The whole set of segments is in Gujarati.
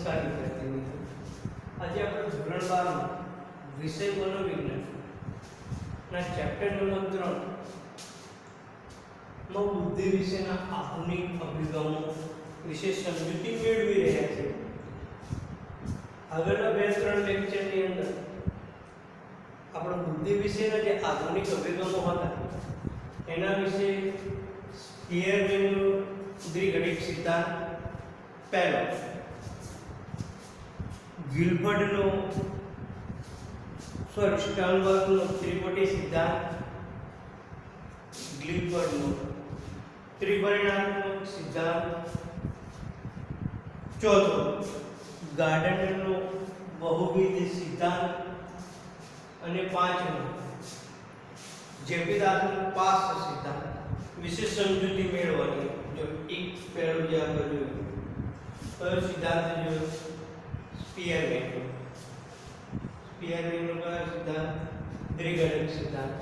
નમસ્કાર વિદ્યાર્થી મિત્રો, આજે આપણે ધોરણ 12 વિષય મનોવિજ્ઞાન ના ચેપ્ટર નંબર 3 માં બુદ્ધિ વિશેના આધુનિક અભિગમો વિશે સમજૂતી મેળવી રહ્યા છીએ. આગળના 2-3 લેક્ચરની અંદર આપણે બુદ્ધિ વિશેના જે આધુનિક અભિગમો હતા એના વિશે સ્પિયરમેનનો દ્વિઘટિક સિદ્ધાંત પહેલો, ગિલબર્ટનો સ્ટર્નબર્ગનો ત્રિપટી સિદ્ધાંત, ગિલબર્ટનો ત્રિપરિમાણાત્મક સિદ્ધાંત, ચોથો ગાર્ડનરનો બહુવિધ સિદ્ધાંત અને પાંચમો જેપી દાસનો પાસ સિદ્ધાંત વિશે સમજૂતી મેળવવાની. જો એક પહેલો જે આપણે જોયું કયો સિદ્ધાંત જોયો, સ્પિયરમેનનો કયો સિદ્ધાંત, દ્વિઘટિક સિદ્ધાંત,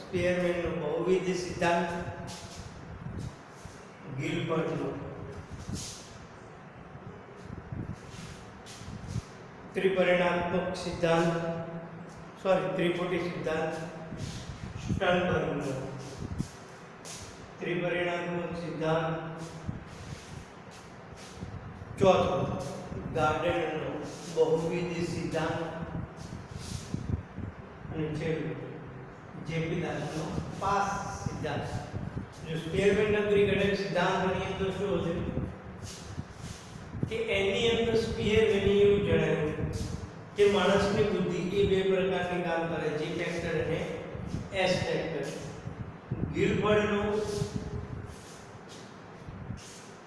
સ્પિયરમેનનો બહુવિધ સિદ્ધાંત, ગિલબર્ટનો ત્રિપરિમાણાત્મક સિદ્ધાંત ત્રિપટી સિદ્ધાંત, સ્ટર્નબર્ગનો ત્રિપરિમાણાત્મક સિદ્ધાંત, ચોથો ગાર્ડનરનો બહુવિધ સિદ્ધાંત અને છેલ્લું જેપી દાસનો પાસ સિદ્ધાંત. જો સ્પિયરમેનના દ્વિઘટિક સિદ્ધાંતની અંદર શું છે કે એની અંદર સ્પિયરમેને એવું જણાવ્યું કે માણસની બુદ્ધિ એ બે પ્રકારની કામ કરે, જી ફેક્ટર અને એસ ફેક્ટર. ગિલબર્ટનો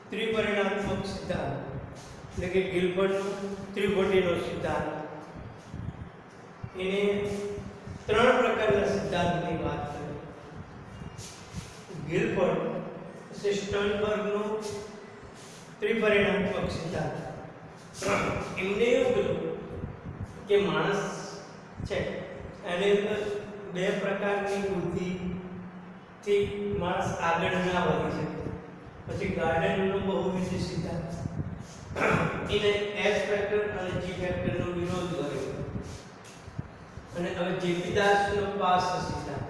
ત્રિપરિમાણાત્મક સિદ્ધાંત એટલે કે ગિલબર્ટનો ત્રિપટીનો સિદ્ધાંત, એને ત્રણ પ્રકારના સિદ્ધાંતની વાત કરી. ગિલબર્ટ સ્ટર્નબર્ગનો ત્રિપરિમાણાત્મક સિદ્ધાંત, એમને એવું કીધું કે માણસ છે એની અંદર બે પ્રકારની બુદ્ધિથી માણસ આગળ ના વધી શકે. પછી ગાર્ડનરનો બહુવિધ સિદ્ધાંત, એને એસ ફેક્ટર અને જી ફેક્ટરનો વિરોધ કર્યો. અને હવે જેપી દાસનો પાસ સિદ્ધાંત.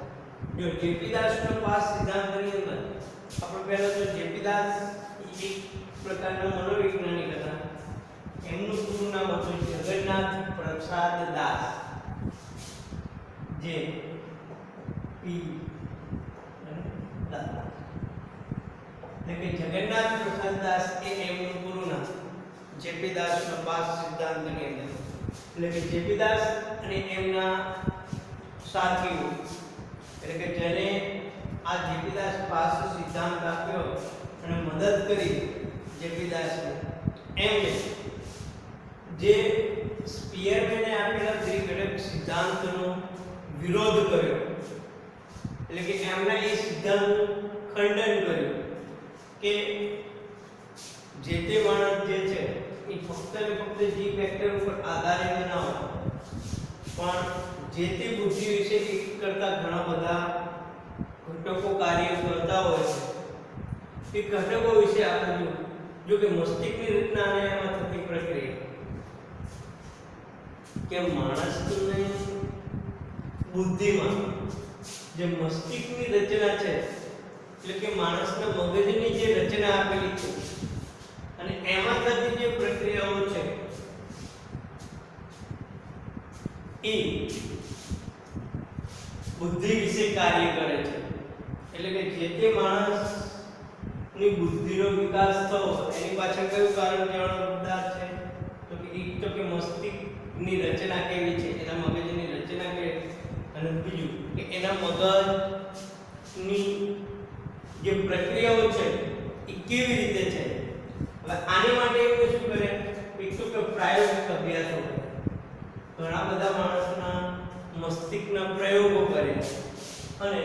જો જેપી દાસનો પાસ સિદ્ધાંતની અંદર આપણે પહેલા તો જેપી દાસ એક પ્રકારના મનોવૈજ્ઞાનિક હતા. એમનું પૂરું નામ હતું જગન્નાથ પ્રસાદ દાસ, જે પી દાસ એટલે કે જગન્નાથ પ્રસાદ દાસ એ એમનું પૂરું નામ. જેપી દાસનો પાસ સિદ્ધાંતની અંદર એટલે કે જેપી દાસ અને એમના સાથીઓ એટલે કે જેને આ જેપી દાસ પાસ સિદ્ધાંત આપ્યો અને મદદ કરી જેપી દાસને, એમને જે સ્પિયરમેને આપેલા દ્વિઘટિક સિદ્ધાંતનો વિરોધ કર્યો એટલે કે એમના એ સિદ્ધાંતનું ખંડન કર્યું કે જે તે માણસ જે છે એ ફક્ત ને ફક્ત જી ફેક્ટર ઉપર આધારિત ન હોય, પણ જે તે બુદ્ધિ વિશે એક કરતા ઘણા બધા ઘટકો કાર્ય કરતા હોય છે. એ ઘટકો વિશે આપણે જો કે મસ્તિષ્કની રચના અને એમાં થતી પ્રક્રિયા કે માણસની બુદ્ધિમાં જે મસ્તિષ્કની રચના છે એટલે કે માણસના મગજની જે રચના આપેલી છે અને એમાં થતી જે પ્રક્રિયાઓ છે એ બુદ્ધિ વિશે કાર્ય કરે છે. એટલે કે જે તે માણસની બુદ્ધિનો વિકાસ થયો એની પાછળ કયું કારણ જવાબદાર છે, તો કે એક તો કે મસ્તિષ્કની રચના કેવી છે, એના મગજની રચના કેવી, અને બીજું કે એના મગજની જે પ્રક્રિયાઓ છે એ કેવી રીતે છે. હવે આની માટે એમને શું કરે, એક તો કે પ્રાયોગિક અભ્યાસો કરે. ઘણા બધા માણસના મસ્તિષ્કના પ્રયોગો કરે અને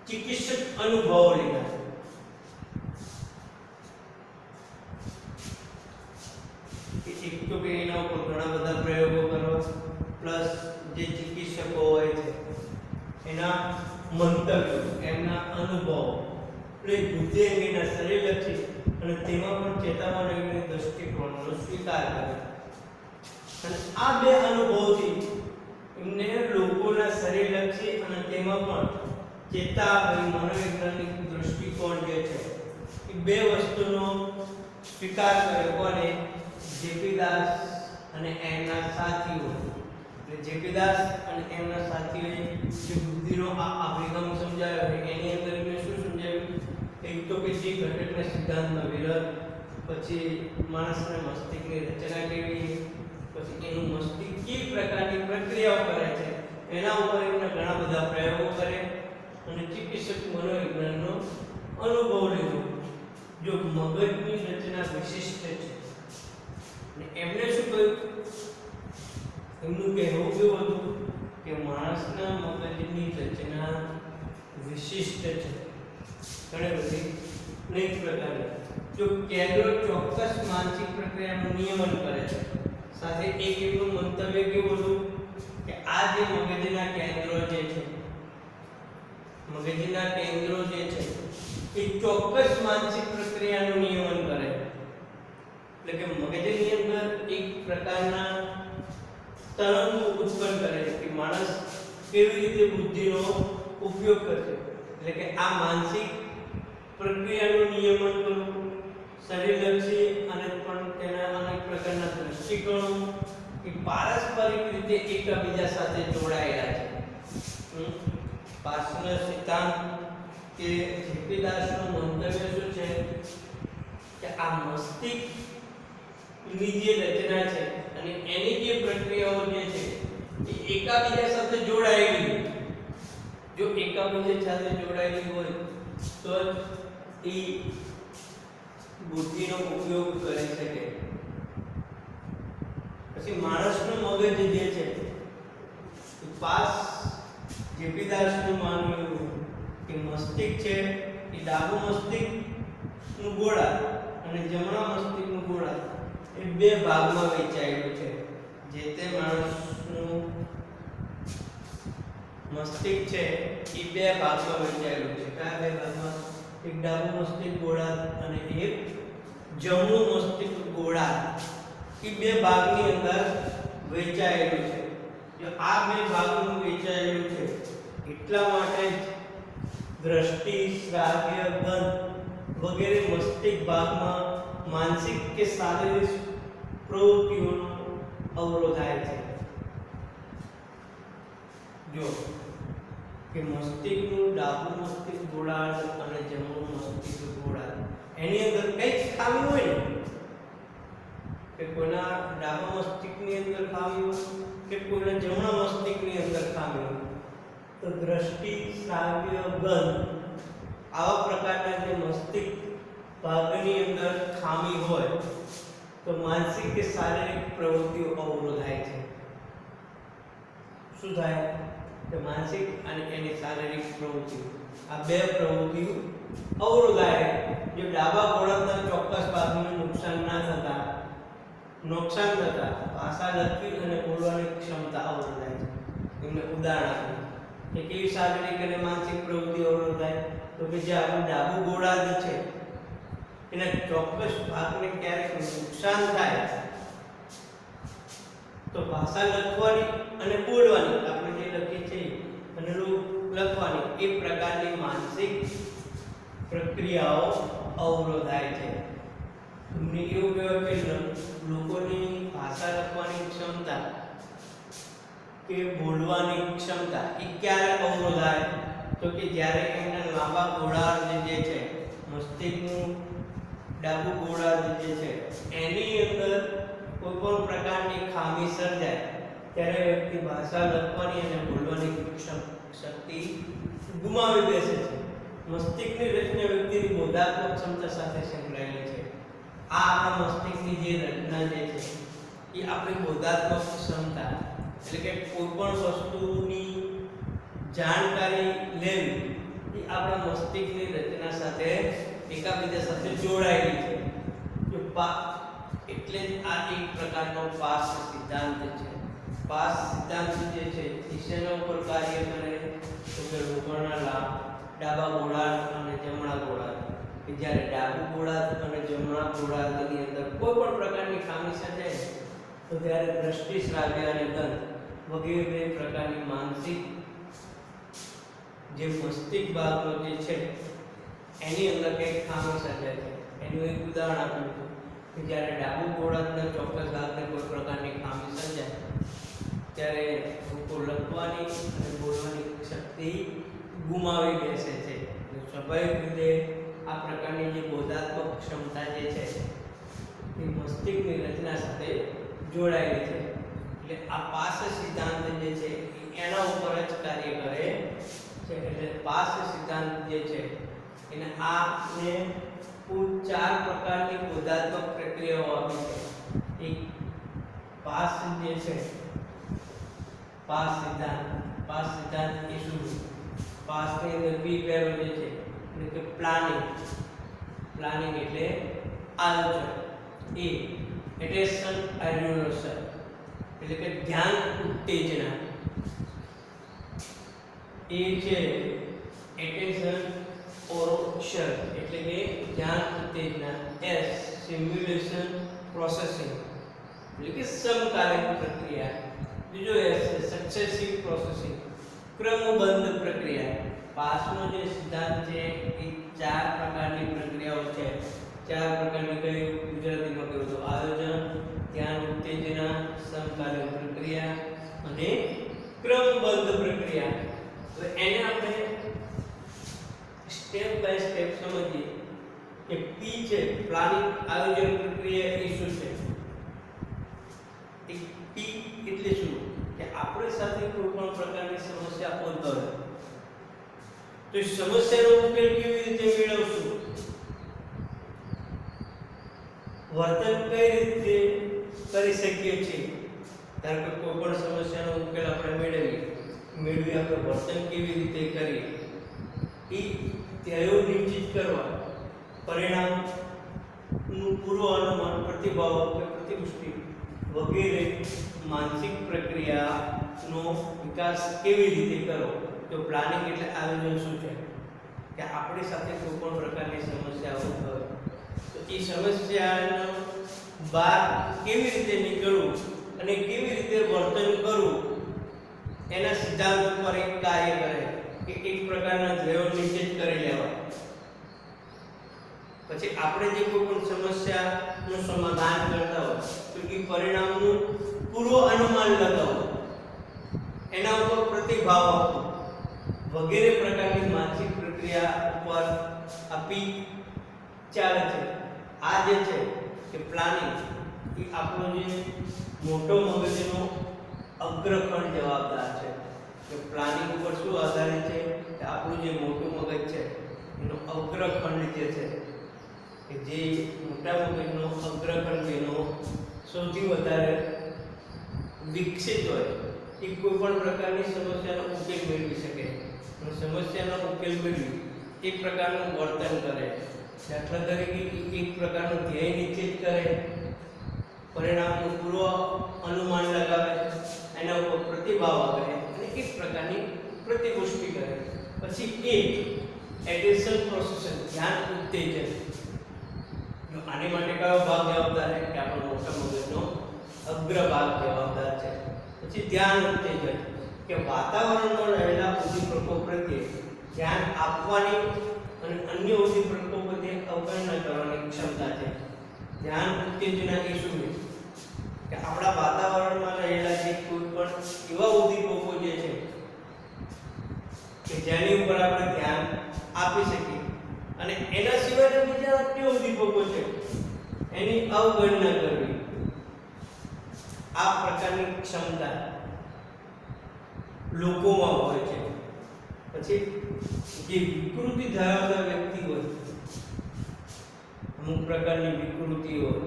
ચિકિત્સક અનુભવો લીધા. એક તો કે એના ઉપર ઘણા બધા પ્રયોગો કરો, પ્લસ જે ચિકિત્સકો હોય છે એના મંતવ્યો, એમના અનુભવો, એટલે બુદ્ધિ અંગેના શરીરલક્ષી અને તેમાં પણ ચેતાવણીની દૃષ્ટિકોણનો સ્વીકાર કરે. અને આ બે અનુભવથી એમને લોકોના શરીરલક્ષી અને તેમાં પણ ચેતાવણી મનોવૈજ્ઞાનિક દૃષ્ટિકોણ જે છે એ બે વસ્તુનો સ્વીકાર કર્યો. કોને? જેપી દાસ અને એમના સાથીઓ. એટલે જેપી દાસ અને એમના સાથીઓએ જે બુદ્ધિનો આ અભિગમ સમજાવ્યો છે એની અંદર એમને શું સમજાવ્યું? એક તો કે જે ઘટકના સિદ્ધાંતનો વિરોધ, પછી માણસના મસ્તિષ્કની રચના કેવી, પછી એનું મસ્તિષ્ક કઈ પ્રકારની પ્રક્રિયાઓ કરે છે એના ઉપર એમને ઘણા બધા પ્રયોગો કરે અને ચિકિત્સક મનોવિજ્ઞાનનો અનુભવ લીધો. જો મગજની રચના વિશિષ્ટ છે અને એમને શું કહ્યું? એમનું કહેવું કેવું હતું કે માણસના મગજની રચના વિશિષ્ટ છે, ઘણી બધી અનેક પ્રકારની. જો કેન્દ્રો ચોક્કસ માનસિક પ્રક્રિયાનું નિયમન કરે છે. સાથે એક એમનું મંતવ્ય કેવું હતું કે આ જે મગજના કેન્દ્રો જે છે એ ચોક્કસ માનસિક પ્રક્રિયાનું નિયમન કરે. એટલે કે મગજની અંદર એક પ્રકારના તરંગો ઉત્પન્ન કરે છે કે માણસ કેવી રીતે બુદ્ધિનો ઉપયોગ કરશે. એટલે કે આ માનસિક પ્રક્રિયાનું નિયમન કરવું, શરીરલક્ષી અને પણ તેના અનેક પ્રકારના દૃષ્ટિકોણો એ પારસ્પરિક રીતે એકબીજા સાથે જોડાયેલા છે. પાર્સનલ સિદ્ધાંત કે જેપી દાસનું મંતવ્ય શું છે કે આ મસ્તિષ્કની જે રચના છે અને એની જે પ્રક્રિયાઓ જે છે એ એકબીજા સાથે જોડાયેલી. જો એકબીજા સાથે જોડાયેલી હોય તો એ બુદ્ધિનો ઉપયોગ કરી શકે. પછી માણસનું મગજ જે છે જેપી દાસનું માનવું એવું કે મસ્તિષ્ક છે એ ડાબું મસ્તિષ્કનું ગોળા અને જમણા મસ્તિષ્કનું ગોળા એ બે ભાગમાં વહેંચાયેલું છે. જે તે માણસનું મસ્તિષ્ક છે એ બે ભાગમાં વહેંચાયેલું છે. કયા બે ભાગમાં? એક ડાબું મસ્તિષ્ક ગોળા અને એક જમણું મસ્તિષ્ક ગોળા. એ બે ભાગની અંદર વહેંચાયેલું છે. જો આ બે ભાગનું વહેંચાયેલું છે એટલા માટે દ્રષ્ટિ, શ્રાવ્ય, ગંધ વગેરે મસ્તિષ્ક ભાગમાં માનસિક કે શારીરિક પ્રવૃત્તિઓનો અવરોધ થાય છે. જો કે મસ્તિષ્કનું ડાબું મસ્તિષ્ક ગોળાર્ધ અને જમણું મસ્તિષ્ક ગોળાર્ધ એની અંદર કઈ ખામી હોય ને કે કોઈના ડાબા મસ્તિષ્કની અંદર ખામી હોય કે કોઈના જમણા મસ્તિષ્કની અંદર ખામી હોય તો દ્રષ્ટિ, શ્રાવ્ય, ગંધ આવા પ્રકારના જે મસ્તિષ્ક ભાગની અંદર ખામી હોય તો માનસિક કે શારીરિક પ્રવૃત્તિઓ અવરોધાય છે. શું થાય? કે માનસિક અને એની શારીરિક પ્રવૃત્તિઓ આ બે પ્રવૃત્તિઓ અવરોધાય. જો ડાબા ગોળાર્ધના ચોક્કસ ભાગને નુકસાન થતા ભાષા લખવી અને બોલવાની ક્ષમતા અવરોધાય છે. એમને ઉદાહરણ આપીએ કે કેવી શારીરિક અને માનસિક પ્રવૃત્તિ અવરોધાય તો કે જે આપણું ડાબું ગોળાર્ધ છે એના ચોક્કસ ભાગને ક્યારેક નુકસાન થાય તો ભાષા લખવાની અને બોલવાની આપણે જે લખીએ છીએ અને લખવાની એ પ્રકારની માનસિક પ્રક્રિયાઓ અવરોધાય છે. તમને એવું કહેવાય કે લોકોની ભાષા લખવાની ક્ષમતા કે બોલવાની ક્ષમતા એ ક્યારે અવરોધાય તો કે જ્યારે એમના લાંબા ગોળાર્ધ જે છે મસ્તિષ્કનું ડાબું ગોળાર્ધ જે છે એની અંદર કોઈ પણ પ્રકારની ખામી સર્જાય ત્યારે વ્યક્તિ ભાષા લખવાની અને બોલવાની શક્તિ ગુમાવી બેસે છે. મસ્તિષ્કની રચના વ્યક્તિની બોધાત્મક ક્ષમતા સાથે સંકળાયેલી છે. આ આપણા મસ્તિષ્કની જે રચના જે છે એ આપણી બોધાત્મક ક્ષમતા એટલે કે કોઈ પણ વસ્તુની જાણકારી લેવી એ આપણા મસ્તિષ્કની રચના સાથે એકબીજા સાથે જોડાયેલી છે. એટલે જ આ એક પ્રકારનો પાસ સિદ્ધાંત છે. પાસ સિદ્ધાંત જે છે એ શેના ઉપર કાર્ય કરે તો કે લોકોના ડાબા ગોળાર્ધ અને જમણા ગોળાર્ધ કે જ્યારે ડાબુ ગોળાર્ધ અને જમણા ગોળાર્ધની અંદર કોઈ પણ પ્રકારની ખામી સર્જાય તો ત્યારે દ્રષ્ટિ, શ્રાવ્ય અને ગંધ વગેરે પ્રકારની માનસિક જે મસ્તિષ્ક ભાગનો જે છે એની અંદર કંઈક ખામી સર્જાય છે. એનું એક ઉદાહરણ આપ્યું હતું કે જ્યારે ડાબુ ગોળાર્ધના ચોક્કસ ભાગને કોઈ પ્રકારની ખામી સર્જાય ત્યારે લોકો લખવાની અને બોલવાની શક્તિ ગુમાવી બેસે છે. સ્વાભાવિક રીતે આ પ્રકારની જે બોધાત્મક ક્ષમતા જે છે એ મસ્તિષ્કની રચના સાથે જોડાયેલી છે. એટલે આ પાસ સિદ્ધાંત જે છે એના ઉપર જ કાર્ય કરે છે. એટલે પાસ સિદ્ધાંત જે છે એને આને કુલ 4 પ્રકારની બોધાત્મક પ્રક્રિયાઓ આપી છે. એક પાસ જે છે, પાસ સિદ્ધાંત એ શું? પાસની અંદર બી પહેલો જે છે એટલે કે પ્લાનિંગ એટલે આયોજન. એ એટેન્શન એડ્યુરેશન એટલે કે ધ્યાન ઉત્તેજના. એ છે એટેન્શન ઓરોશન એટલે કે ધ્યાન ઉત્તેજના. એસ સિમ્યુલેશન પ્રોસેસિંગ એટલે કે સમકાલીન પ્રક્રિયા. બીજો એસ છે સક્સેસિવ પ્રોસેસિંગ ક્રમબદ્ધ પ્રક્રિયા. પાસનો જે સિદ્ધાંત છે એ 4 પ્રકારની પ્રક્રિયાઓ છે. 4 પ્રકારની કઈ ગુજરાતીમાં કહ્યું તો આયોજન, ધ્યાન ઉત્તેજના, સમકાલીન પ્રક્રિયા અને ક્રમબદ્ધ પ્રક્રિયા. તો એને આપણે સ્ટેપ બાય સ્ટેપ સમજીએ કે પી છે પ્લાનિંગ આયોજન પ્રક્રિયા એ શું છે. પી એટલે શું કે આપણી સાથે કોઈ પણ પ્રકારની સમસ્યા ઉદ્ભવે તો એ સમસ્યાનો ઉકેલ કેવી રીતે મેળવશું, વર્તન કઈ રીતે કરી શકીએ છીએ. ધારો કે કોઈ પણ સમસ્યાનો ઉકેલ આપણે મેળવી આપણે વર્તન કેવી રીતે કરીએ, એ ધ્યેયો નિશ્ચિત કરવા, પરિણામનું પૂર્વ અનુમાન, પ્રતિભાવ કે પ્રતિપુષ્ટિ વગેરે માનસિક પ્રક્રિયાનો વિકાસ કેવી રીતે કરવો. તો પ્લાનિંગ એટલે આયોજન શું છે કે આપણી સાથે કોઈ પણ પ્રકારની સમસ્યા ઉદ્ભવે તો એ સમસ્યાનો બહાર કેવી રીતે નીકળવું અને કેવી રીતે વર્તન કરવું એના સિદ્ધાંત ઉપર એક કાર્ય કરે કે એક પ્રકારના ધ્યેયો નિશ્ચિત કરી લેવા. પછી આપણે જે કોઈ પણ સમસ્યાનું સમાધાન કરતા હોય તો એ પરિણામનું પૂર્વ અનુમાન લગાવો, એના ઉપર પ્રતિભાવ આપવો વગેરે પ્રકારની માનસિક પ્રક્રિયા ઉપર આપી ચાલે છે. આ જે છે કે પ્લાનિંગ એ આપણો જે મોટો મગજનો અગ્રખંડ જવાબદાર છે. કે પ્લાનિંગ ઉપર શું આધારિત છે કે આપણું જે મોટું મગજ છે એનો અગ્રખંડ જે છે કે જે મોટા મગજનો અગ્રખંડ એનો સૌથી વધારે વિકસિત હોય એ કોઈ પણ પ્રકારની સમસ્યાનો ઉકેલ મેળવી શકે. સમસ્યાનો ઉકેલ મેળવી એક પ્રકારનું વર્તન કરે. દાખલા તરીકે એક પ્રકારનું ધ્યેય નિશ્ચિત કરે, પરિણામનું પૂર્વ અનુમાન લગાવે, એના ઉપર પ્રતિભાવ આપે અને એક પ્રકારની પ્રતિપુષ્ટિ કરે. પછી એક એટેન્શન પ્રોસેસર ધ્યાન ઉત્તેજન. આની માટે કયો ભાગ જવાબદાર છે કે આપણો મોટા મગજનો અગ્રભાગ જવાબદાર છે. પછી ધ્યાન ઉત્તેજન કે વાતાવરણમાં રહેલા ઉદ્દીપકો પ્રત્યે ધ્યાન આપવાની અને અન્ય ઉદ્દીપકો પ્રત્યે અવગણના કરવાની ક્ષમતા છે. ધ્યાન ઉત્તેજના એ શું છે કે આપણા વાતાવરણમાં રહેલા જે કોઈ પણ એવા ઉદ્દીપકો જે છે કે જેની ઉપર આપણે ધ્યાન આપી શકીએ અને એના સિવાયના બીજા અન્ય ઉદ્દીપકો છે એની અવગણના કરવી. આ પ્રકારની ક્ષમતા લોકોમાં હોય છે. પછી જે વિકૃતિ ધરાવતા વ્યક્તિ હોય, અમુક પ્રકારની વિકૃતિ હોય,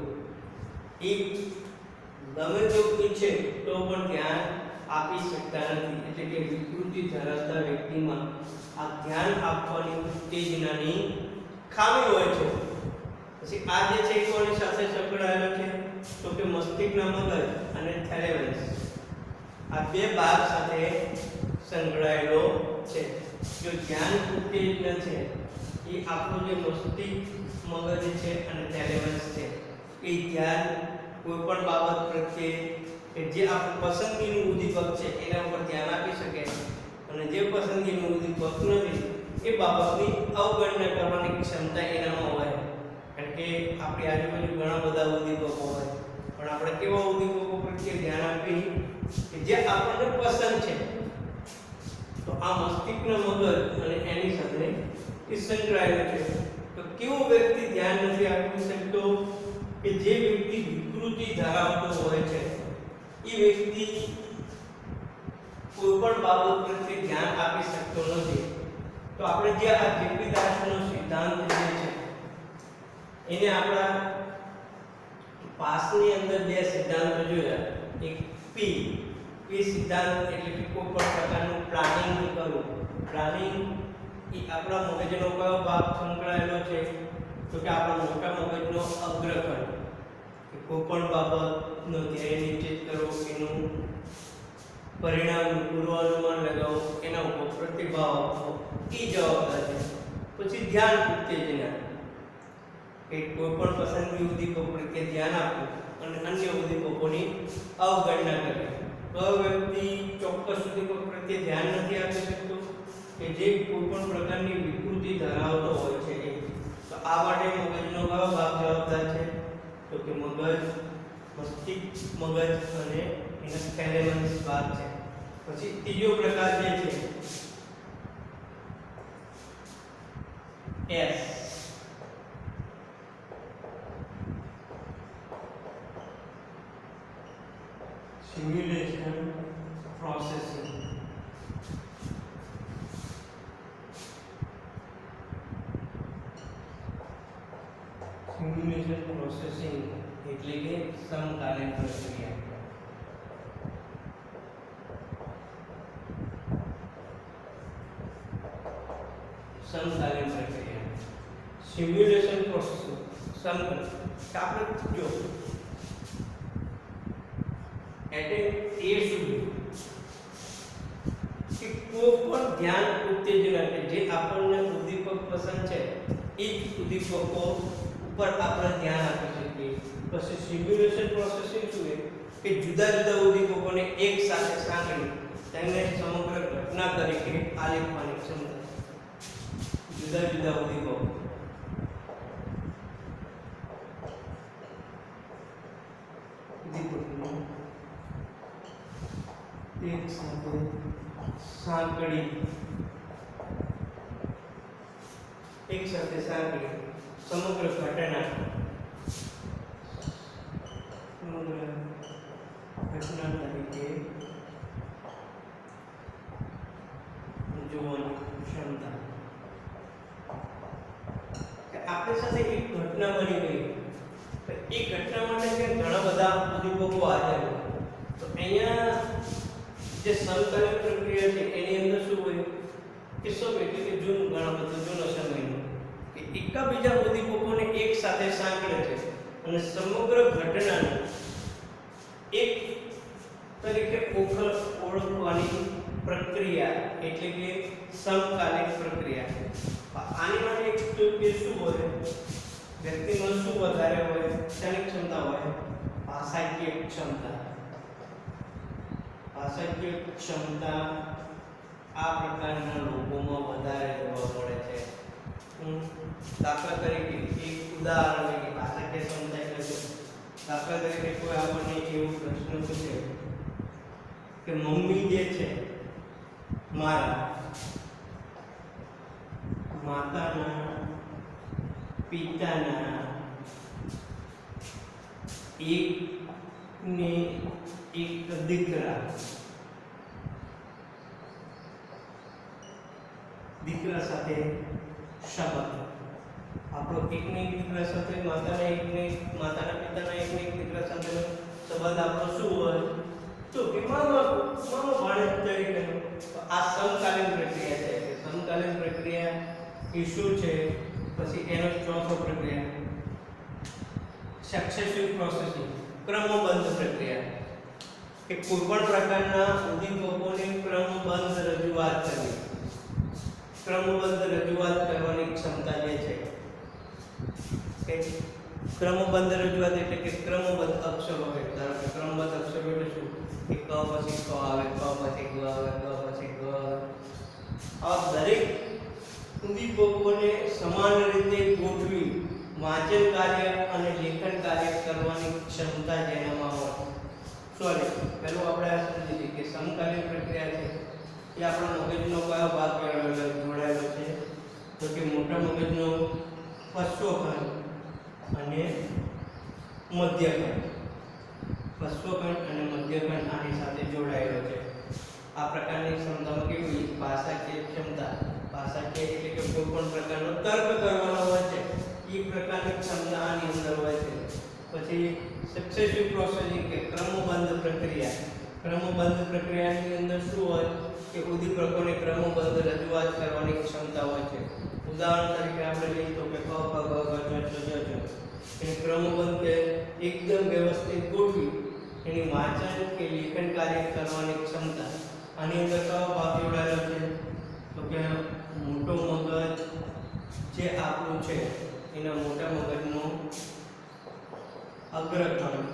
એ ગમે તો ઈચ્છે તો પણ ધ્યાન આપી શકતા નથી. એટલે કે વિકૃતિ ધરાવતા વ્યક્તિમાં આ ધ્યાન આપવાની ઉત્તેજનાની ખામી હોય છે. પછી આ જે છે કોની સાથે સંકળાયેલો છે તો કે મસ્તિષ્કના મગજ અને થેલેમસ, આ બે ભાગ સાથે સંકળાયેલો છે. જો ધ્યાન ઉત્તેજના છે એ આપણું જે મસ્તિષ્ક મગજ છે અને થેલેમસ છે એ ધ્યાન કોઈ પણ બાબત પ્રત્યે કે જે આપણું પસંદગીનું ઉદ્દીપક છે એના ઉપર ધ્યાન આપી શકે અને જે પસંદગીનું ઉદ્દીપક નથી એ બાબતની અવગણના કરવાની ક્ષમતા એનામાં હોય. કારણ કે આપણી આજુબાજુ ઘણા બધા ઉદ્દીપકો હોય પણ આપણે કેવા ઉદ્દીપકો પ્રત્યે ધ્યાન આપી કે જે આપણને પસંદ છે. તો આ મસ્તિષ્કના મગજ અને એની સાથે એ સંકળાયેલું છે. તો કેવો વ્યક્તિ ધ્યાન નથી આપી શકતો કે જે વ્યક્તિ વિકૃતિ ધરાવતો હોય છે એ વ્યક્તિ કોઈ પણ બાબત પ્રત્યે ધ્યાન આપી શકતો નથી. તો આપણે જે આ જેપી દાસનો સિદ્ધાંત જે છે એને આપણા પાસની અંદર બે સિદ્ધાંતો જોયા. એક પી સિદ્ધાંત એટલે કે કોઈ પણ પ્રકારનું પ્લાનિંગ કરવું. પ્લાનિંગ એ આપણા મગજનો કયો ભાગ સંકળાયેલો છે તો કે આપણા મોટા મગજનો અગ્રખંડ. કે કોઈ પણ બાબતનો ધ્યેય નિશ્ચિત કરવો, એનું પરિણામનું પૂર્વાનુમાન લગાવો, એના ઉપર પ્રતિભાવ આપવો એ જવાબદાર છે. પછી ધ્યાન ઉત્તેજના કે કોઈ પણ પસંદગી ઉદ્દીપક પ્રત્યે ધ્યાન આપવું અને અન્ય ઉદ્દીપકોની અવગણના કરવી. તો વ્યક્તિ ચોક્કસ ઉદ્દીપક પ્રત્યે ધ્યાન નથી આપી શકતો કે જે કોઈ પણ પ્રકારની વિકૃતિ ધરાવતો હોય છે. તો આ માટે મગજનો કયો ભાગ જવાબદાર છે તો કે મગજ, મસ્તિષ્ક મગજ અને એના થેલેમસ ભાગ છે. પછી ત્રીજો પ્રકાર જે છે S simulation processing. Simulation processing એટલે કે સમકાલીન પ્રક્રિયા. સમકાલીન પ્રક્રિયા સિમ્યુલેશન પ્રોસેસિંગ. આપણે જો એટલે એ સુધી કે કોઈ પણ ધ્યાન ઉત્તેજના કે જે આપણને ઉદ્દીપક પસંદ છે એ જ ઉદ્દીપકો ઉપર આપણે ધ્યાન આપી શકીએ. પછી સિમ્યુલેશન પ્રોસેસિંગ શું છે કે જુદા જુદા ઉદ્દીપકોને એક સાથે સાંકળી તેને સમગ્ર ઘટના તરીકે આલેખવાની ક્ષમતા. જુદા જુદા ઉદ્દીપકો એક સાથે સાંકળી સમગ્ર ઘટના તરીકે જોવાની ક્ષમતા. આપણી સાથે એક ઘટના બની ગઈ, એ ઘટના માટે ઘણા બધા ઉદ્દીપકો હાજર. તો અહીંયા જે સમકાલીન પ્રક્રિયા છે એની અંદર શું હોય કે સૌ એટલે કે ઘણા બધા જૂનો સમયનો કે એકબીજા ઉદ્દીપકોને એક સાથે સાંકળે છે અને સમગ્ર ઘટનાને એક તરીકે ઓળખવાની પ્રક્રિયા એટલે કે સમકાલીન પ્રક્રિયા. આની માટે એક કે શું હોય વ્યક્તિમાં શું વધારે હોય, શેની ક્ષમતા હોય ભાષાકીય ક્ષમતા. ભાષાકીય ક્ષમતા આ પ્રકારના લોકોમાં વધારે જોવા મળે છે. દાખલા તરીકે એક ઉદાહરણ લઈએ. ભાષાકીય ક્ષમતા એટલે દાખલા તરીકે કોઈ આપણને એવો પ્રશ્ન પૂછે કે મમ્મી જે છે મારા માતાના પિતાના એક દીકરા સાથે સંબંધ. આપણો એકને એક દીકરા સાથે માતાના પિતાના એકને એક દીકરા સાથેનો સંબંધ આપણો શું હોય તો કે મામા ભાણેજ તરીકેનો. આ સમકાલીન પ્રક્રિયા છે. સમકાલીન પ્રક્રિયા એ શું છે? પછી એનો ચોથો પ્રક્રિયા સક્સેસિવ પ્રોસેસિંગ, ક્રમબદ્ધ પ્રક્રિયા. કે કોઈ પણ પ્રકારના ઉદ્દીપકોની ક્રમબદ્ધ રજૂઆત કરવી. ક્રમબદ્ધ રજૂઆત કરવાની ક્ષમતા જે છે કે ક્રમબદ્ધ રજૂઆત એટલે કે ક્રમબદ્ધ અક્ષરો હોય. ધારો કે ક્રમબદ્ધ અક્ષરો એટલે શું કે ક પછી ક આવે, ક પછી ગ આવે, ગ પછી ગ આવે. આ દરેક ઉદ્દીપકોને સમાન રીતે ગોઠવી વાંચન કાર્ય અને લેખન કાર્ય કરવાની ક્ષમતા જેનામાં હોય. સોરી, પહેલું આપણે આ સમજી લઈએ કે સમકાલીન પ્રક્રિયા છે એ આપણા મગજનો કયો ભાગ જોડાયેલો છે? તો કે મોટા મગજનો પશ્ચોખંડ અને મધ્યખંડ. પશ્ચોખંડ અને મધ્યખંડ આની સાથે જોડાયેલો છે. આ પ્રકારની ક્ષમતામાં કેવી ભાષાકીય ક્ષમતા, ભાષાકીય એટલે કે કોઈ પણ પ્રકારનો તર્ક કરવાનો હોય છે એ પ્રકારની ક્ષમતા આની અંદર હોય છે. પછી સક્સેસિવ પ્રોસેસિંગ કે ક્રમબદ્ધ પ્રક્રિયા. ક્રમબદ્ધ પ્રક્રિયાની અંદર શું હોય કે ઉદ્દીપકોને ક્રમબદ્ધ રજૂઆત કરવાની ક્ષમતા હોય છે. ઉદાહરણ તરીકે આપણે લઈએ તો કે ક ખ ગ ઘ ચ છ જ એને ક્રમબદ્ધ કે એકદમ વ્યવસ્થિત ગોઠવી એની વાંચન કે લેખન કાર્ય કરવાની ક્ષમતા. આની અંદર કયો ભાગ જોડાયેલો છે? તો કે મોટો મગજ જે આપણું છે એના મોટા મગજનો અગ્રખંડ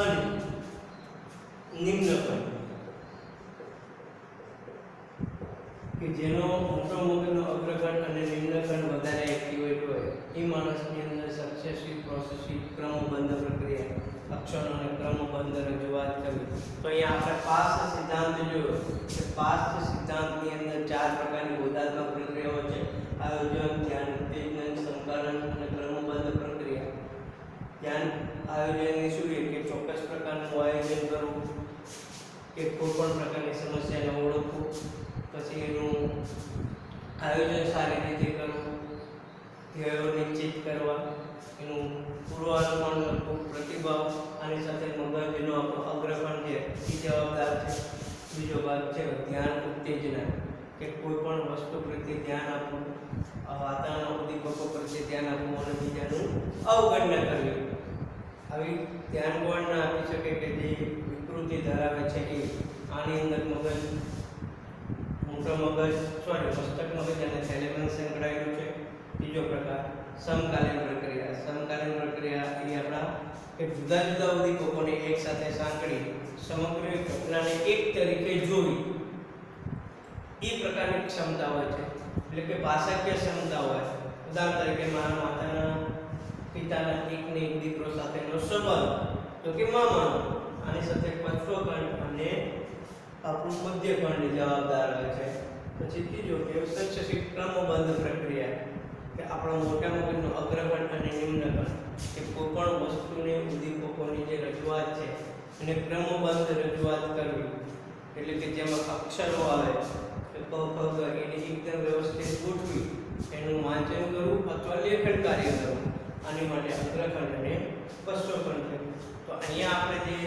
અને નિમ્નખંડ કે જેનો મોટો મગજનો અગ્રખંડ અને નિમ્નખંડ વધારે એક્ટિવેટ હોય એ માણસની અંદર સક્સેસિવ પ્રોસેસિવ ક્રમબદ્ધ પ્રક્રિયા અક્ષરોને ક્રમબદ્ધ રજૂઆત કરવી. તો અહીંયા આપણે પાસ સિદ્ધાંત જોયો કે પાસ સિદ્ધાંતની અંદર 4 પ્રકારની બોધાત્મક પ્રક્રિયાઓ છે: આયોજન, ધ્યાન, ઉત્તેજન, સંકલન અને ક્રમબદ્ધ પ્રક્રિયા. ધ્યાન આયોજનની શું છે કે ચોક્કસ પ્રકારનું આયોજન કરવું કે કોઈ પણ પ્રકારની સમસ્યાને ઓળખવું, પછી એનું આયોજન સારી રીતે કરવું, ધ્યેયો નિશ્ચિત કરવા, એનું પૂર્વાનુમાન લખવું, પ્રતિભાવ. આની સાથે મગજનો આપણો અગ્રખંડ છે એ જવાબદાર છે. બીજો ભાગ છે ધ્યાન ઉત્તેજના કે કોઈ પણ વસ્તુ પ્રત્યે ધ્યાન આપવું, વાતાવરણના ઉદ્દીપકો પ્રત્યે ધ્યાન આપવું અને બીજાનું અવગણના કરવી. આવી ધ્યાન કોણ ના આપી શકે કે જે વિકૃતિ ધરાવે છે એ. આની અંદર મગજ મોટો મગજ મસ્તક મગજ અને સેરેબ્રમ સંકળાયેલું છે. ત્રીજો પ્રકાર સમકાલીન પ્રક્રિયા. સમકાલીન પ્રક્રિયા એ આપણા કે જુદા જુદા ઉદ્દીપકોને એક સાથે સાંકળી સમગ્ર ઘટનાને એક તરીકે જોવી એ પ્રકારની ક્ષમતા હોય છે. એટલે કે ભાષાકીય ક્ષમતા હોય. ઉદાહરણ તરીકે મારા માતાના પિતાના એકને એક દીકરો સાથેનો સંબંધ તો કે મામાનો. આની સાથે પશ્ચોખંડ અને આપણું મધ્યખંડ જવાબદાર હોય છે. પછી ત્રીજો કે સક્સેસિવ ક્રમબદ્ધ પ્રક્રિયા કે આપણો મોટા મગજનો અગ્રખંડ અને નિમ્નખંડ કે કોઈ પણ વસ્તુને ઉદ્દીપકોની જે રજૂઆત છે એને ક્રમબદ્ધ રજૂઆત કરવી. એટલે કે જેમાં અક્ષરો આવે કે ક ખ ગ એને એકદમ વ્યવસ્થિત ગોઠવી એનું વાંચન કરવું અથવા લેખન કાર્ય કરવું. આની માટે અગ્રખંડ અને પશ્ચોખંડ છે. તો અહીંયા આપણે જે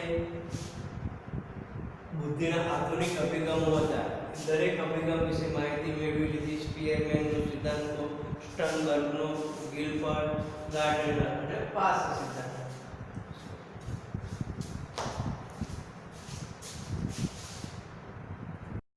બુદ્ધિના આધુનિક અભિગમો હતા દરેક અભિગમ વિશે માહિતી મેળવી લીધી. સ્પીયરમેનનો સિદ્ધાંતો, સ્ટર્નબર્ગનો, ગિલફર્ડ, ગાર્ડનર અને પાસ સિદ્ધાંત.